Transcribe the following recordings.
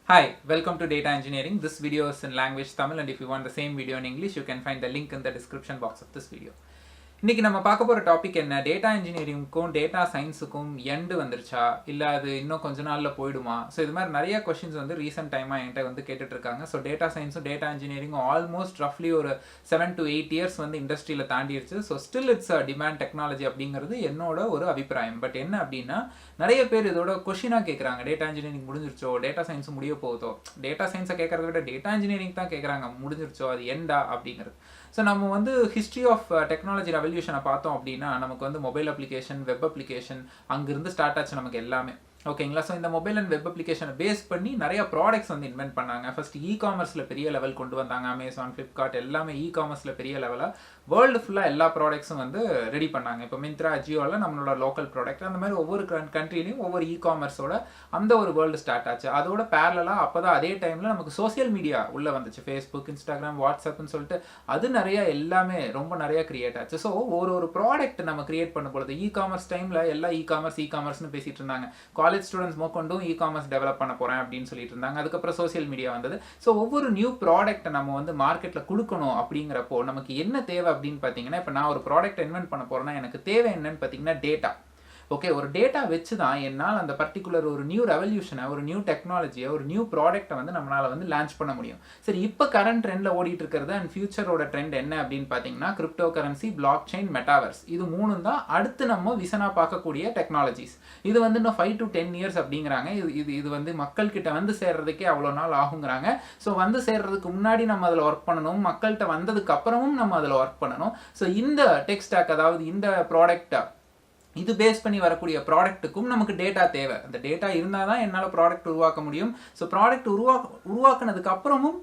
Hi, welcome to Data Engineering. This video is in language Tamil, and if you want the same video in English, you can find the link in the description box of this video. இன்னைக்கு நம்ம பார்க்க போற topic என்ன, data இன்ஜினியரிங்க்கும் data சயின்ஸுக்கும் end வந்துருச்சா இல்ல அது இன்னும் கொஞ்ச நாள்ல போய்டுமா? சோ இது மாதிரி நிறைய क्वेश्चंस வந்து ரீசன்ட் டைமா என்கிட்ட வந்து கேட்டுட்டு இருக்காங்க. சோ டேட்டா சயின்ஸும் டேட்டா இன்ஜினியரிங்கும் ஆல்மோஸ்ட் ரஃப்லி ஒரு 7 to 8 இயர்ஸ் வந்து இண்டஸ்ட்ரியில தாண்டிடுச்சு. So still it's a demand technology அப்படிங்கிறது என்னோட ஒரு அபிப்பிராயம். பட் என்ன அப்படின்னா நிறைய பேர் இதோட கொஸ்டினா கேட்குறாங்க, டேட்டா இன்ஜினியரிங் முடிஞ்சிருச்சோ, டேட்டா சயின்ஸ் முடிய போகுதோ, டேட்டா சயின்ஸை கேட்கறத விட டேட்டா இன்ஜினியரிங் தான் கேட்குறாங்க, முடிஞ்சிருச்சோ, அது எண்டா அப்படிங்கிறது. ஸோ நம்ம வந்து ஹிஸ்ட்ரி ஆஃப் டெக்னாலஜி ரெவல்யூஷனை பார்த்தோம் அப்படின்னா நமக்கு வந்து மொபைல் அப்ளிகேஷன், வெப் அப்ளிகேஷன் அங்கிருந்து ஸ்டார்ட் ஆச்சு நமக்கு எல்லாமே. ஓகேங்களா? ஸோ இந்த மொபைல் அண்ட் வெப் அப்ளிகேஷனை பேஸ் பண்ணி நிறைய ப்ராடக்ட்ஸ் வந்து இன்வென்ட் பண்ணாங்க. ஃபர்ஸ்ட் காமர்ஸில் பெரிய லெவல் கொண்டு வந்தாங்க. அமேசான், ஃப்ளிப்கார்ட் எல்லாமே காமர்ஸில் பெரிய லெவலாக வேர்ல்டு ஃபுல்லாக எல்லா ப்ராடக்ட்ஸும் வந்து ரெடி பண்ணாங்க. இப்போ மிந்த்ரா, அஜியோவில் நம்மளோட லோக்கல் ப்ராடக்ட், அந்த மாதிரி ஒவ்வொரு கண்ட்ரிலையும் ஒவ்வொரு காமர்ஸோட அந்த ஒரு வேர்ல்டு ஸ்டார்ட் ஆச்சு. அதோட பேரலாக அப்போ தான் அதே டைமில் நமக்கு சோசியல் மீடியா உள்ளே வந்துச்சு. ஃபேஸ்புக், இன்ஸ்டாகிராம், வாட்ஸ்அப்னு சொல்லிட்டு அது நிறைய எல்லாமே ரொம்ப நிறைய கிரியேட் ஆச்சு. ஸோ ஒரு ப்ராடக்ட் நம்ம கிரியேட் பண்ண பொழுது காமர்ஸ் டைமில் எல்லா காமர்ஸ்னு பேசிட்டு இருந்தாங்க. காலேஜ் ஸ்டூடெண்ட்ஸ் மோக்கொண்டும் காமர்ஸ் டெவலப் பண்ண போறேன் அப்படின்னு சொல்லிட்டு இருந்தாங்க. அதுக்கப்புறம் சோசியல் மீடியா வந்தது. ஸோ ஒவ்வொரு நியூ ப்ராடக்ட் நம்ம வந்து மார்க்கெட்ல கொடுக்கணும் அப்படிங்கிறப்போ நமக்கு என்ன தேவை அப்படின்னு பார்த்தீங்கன்னா, இப்போ நான் ஒரு ப்ராடக்ட் இன்வென்ட் பண்ண போறேன்னா எனக்கு தேவை என்னன்னு பார்த்தீங்கன்னா டேட்டா. ஓகே, ஒரு டேட்டா வச்சு தான் என்னால் அந்த பர்டிகுலர் ஒரு நியூ ரெவல்யூஷனை, ஒரு நியூ டெக்னாலஜியை, ஒரு நியூ ப்ராடக்ட்டை வந்து நம்மளால் வந்து லான்ச் பண்ண முடியும். சரி, இப்போ கரண்ட் ட்ரெண்டில் ஓடிட்டு இருக்கிறது அண்ட் ஃபியூச்சரோட ட்ரெண்ட் என்ன அப்படின்னு பார்த்தீங்கன்னா crypto currency, block chain, metaverse, இது மூணும் தான் அடுத்து நம்ம விசனா பார்க்கக்கூடிய டெக்னாலஜிஸ். இது வந்து இன்னும் 5 to 10 இயர்ஸ் அப்படிங்கிறாங்க. இது வந்து மக்கள் கிட்ட வந்து சேர்றதுக்கே அவ்வளோ நாள் ஆகுங்கிறாங்க. ஸோ வந்து சேர்றதுக்கு முன்னாடி நம்ம அதில் ஒர்க் பண்ணணும், மக்கள்கிட்ட வந்ததுக்கு அப்புறமும் நம்ம அதில் ஒர்க் பண்ணணும். ஸோ இந்த டெக் ஸ்டாக், அதாவது இந்த ப்ராடக்ட் இது பேஸ் பண்ணி வரக்கூடிய ப்ராடக்ட்டுக்கும் நமக்கு டேட்டா தேவை. அந்த டேட்டா இருந்தால் தான் என்னால் ப்ராடக்ட் உருவாக்க முடியும். ஸோ ப்ராடக்ட் உருவாக்குனதுக்கு அப்புறமும்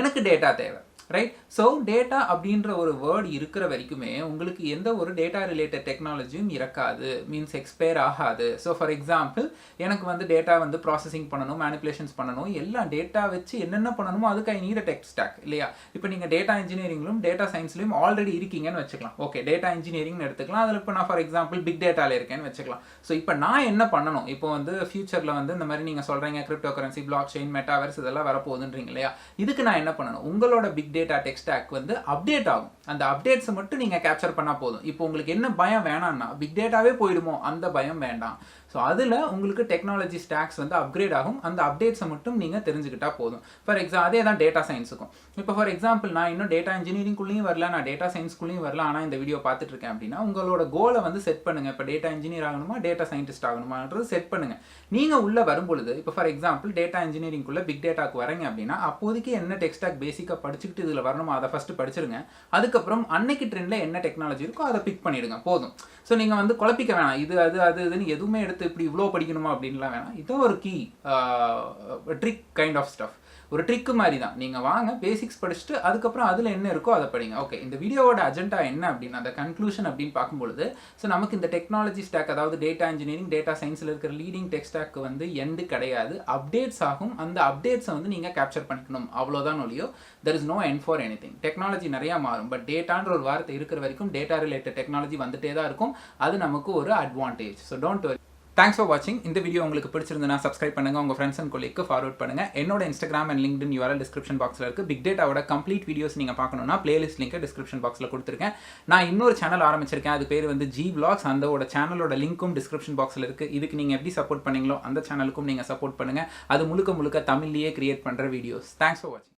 எனக்கு டேட்டா தேவை, ரைட்? ஸோ டேட்டா அப்படின்ற ஒரு வேர்ட் இருக்கிற வரைக்குமே உங்களுக்கு எந்த ஒரு டேட்டா ரிலேட்டட் டெக்னாலஜியும் இருக்காது, மீன்ஸ் எக்ஸ்பயர் ஆகாது. ஸோ ஃபார் எக்ஸாம்பிள் எனக்கு வந்து டேட்டா வந்து ப்ராசஸிங் பண்ணணும், மேனிப்புலேஷன்ஸ் பண்ணணும், எல்லா டேட்டா வச்சு என்னென்ன பண்ணணுமோ அதுக்கு I need a tech stock, இல்லையா? இப்போ நீங்கள் டேட்டா இன்ஜினியரிங்லும் டேட்டா சயின்ஸ்லையும் ஆல்ரெடி இருக்கீங்கன்னு வச்சுக்கலாம். ஓகே, டேட்டா இன்ஜினியரிங்னு எடுத்துக்கலாம். அதில் இப்போ நான் ஃபார் எக்ஸாம்பிள் பிக் டேட்டாவில் இருக்கேன்னு வச்சுக்கலாம். ஸோ இப்போ நான் என்ன பண்ணணும், இப்போ வந்து ஃபியூச்சரில் வந்து இந்த மாதிரி நீங்கள் சொல்கிறீங்க crypto currency, block chain, metaverse இதெல்லாம் வரப்போகுதுன்றீங்க இல்லையா? இதுக்கு நான் என்ன பண்ணணும்? உங்களோட பிக் டேட்டா டெக் ஸ்டாக் வந்து அப்டேட் ஆகும். அந்த அப்டேட்ஸ் மட்டும் நீங்க கேப்சர் பண்ணா போதும். இப்போ உங்களுக்கு என்ன பயம் வேணாம்னா பிக் டேட்டாவே போயிடுமோ அந்த பயம் வேண்டாம். ஸோ அதில் உங்களுக்கு டெக்னாலஜி ஸ்டாக்ஸ் வந்து அப்கிரேட் ஆகும். அந்த அப்டேட்ஸை மட்டும் நீங்கள் தெரிஞ்சுக்கிட்டா போதும். ஃபார் அதே தான் டேட்டா சயின்ஸுக்கும். இப்போ ஃபார் எக்ஸாம்பிள் நான் இன்னும் டேட்டா இன்ஜினியரிங்குள்ளேயும் வரல, நான் டேட்டா சயின்ஸ்குள்ளேயும் வரல, ஆனால் இந்த வீடியோ பார்த்துட்டு இருக்கேன் அப்படின்னா உங்களோட கோலை வந்து செட் பண்ணுங்க. இப்போ டேட்டா இன்ஜினியர் ஆகணுமா, டேட்டா சயின்டிஸ்ட் ஆகணுமான்றது செட் பண்ணுங்க. நீங்கள் உள்ள வரும்பொழுது இப்போ ஃபார் எக்ஸாம்பிள் டேட்டா இன்ஜினியரிங்குள்ள பிக் டேட்டாக்கு வரீங்க அப்படின்னா அப்போதைக்கு என்ன டெக் ஸ்டாக் பேசிக்காக படிச்சுக்கிட்டு இதில் வரணுமோ அதை ஃபர்ஸ்ட் படிச்சிருங்க. அதுக்கப்புறம் அன்னைக்கு ட்ரெண்டில் என்ன டெக்னாலஜி இருக்கோ அதை பிக் பண்ணிடுங்க, போதும். ஸோ நீங்கள் வந்து குழப்பிக்க வேணாம், இது இதுன்னு எதுவுமே எடுத்து இப்படி இவ்வளோ படிக்கணுமா அப்படின்லாம் வேணாம். இது ஒரு key trick kind of stuff, ஒரு ட்ரிக்கு மாதிரி தான். நீங்கள் வாங்க, பேசிக்ஸ் படிச்சுட்டு அதுக்கப்புறம் அதில் என்ன இருக்கோ அதை படிங்க. ஓகே, இந்த வீடியோவோட அஜெண்டா என்ன அப்படின்னா அந்த கன்க்ளூஷன் அப்படின்னு பார்க்கும்பொழுது, ஸோ நமக்கு இந்த டெக்னாலஜி ஸ்டாக், அதாவது டேட்டா இன்ஜினியரிங், டேட்டா சயின்ஸில் இருக்கிற லீடிங் டெக் ஸ்டாக் வந்து எண்டு கிடையாது, அப்டேட்ஸ் ஆகும். அந்த அப்டேட்ஸை வந்து நீங்கள் கேப்சர் பண்ணிக்கணும், அவ்வளோதான் ஒழியோ there is no end for anything. Technology நிறையா மாறும், பட் டேட்டான்ற ஒரு வார்த்தை இருக்கிற வரைக்கும் டேட்டா ரிலேட்டட் டெக்னாலஜி வந்துட்டே தான் இருக்கும். அது நமக்கு ஒரு advantage. So don't worry. Thanks for வாட்சிங். இந்த வீடியோ உங்களுக்கு பிடிச்சிருந்தா சப்ஸ்கிரைப் பண்ணுங்க, உங்க ஃப்ரெண்ட்ஸ் அண்ட் கொலீக்கு ஃபார்வர்ட் பண்ணுங்க. என்னோட Instagram and LinkedIn URL description பாக்ஸில் இருக்கு. பிக் டேட்டாவோட கம்ப்ளீட் வீடியோஸ் நீங்க பார்க்கணும்னா பிளேலிஸ்ட் லிங்க் டிஸ்கிரிப்ஷன் பாக்ஸில் கொடுத்துருக்கேன். நான் இன்னொரு சேனல் ஆரம்பிச்சிருக்கேன், அது பேர் வந்து G Vlogs. அந்த சேனலோட லிங்க்கும் டிஸ்கிரிப்ஷன் பாக்ஸில் இருக்கு. இதுக்கு நீங்க எப்படி சப்போர்ட் பண்ணீங்களோ அந்த சேனலுக்கும் நீங்க சப்போர்ட் பண்ணுங்க. அது முழுக்க தமிழ்லேயே கிரியேட் பண்ற வீடியோஸ். தேங்க்ஸ் ஃபார் வாட்சிங்.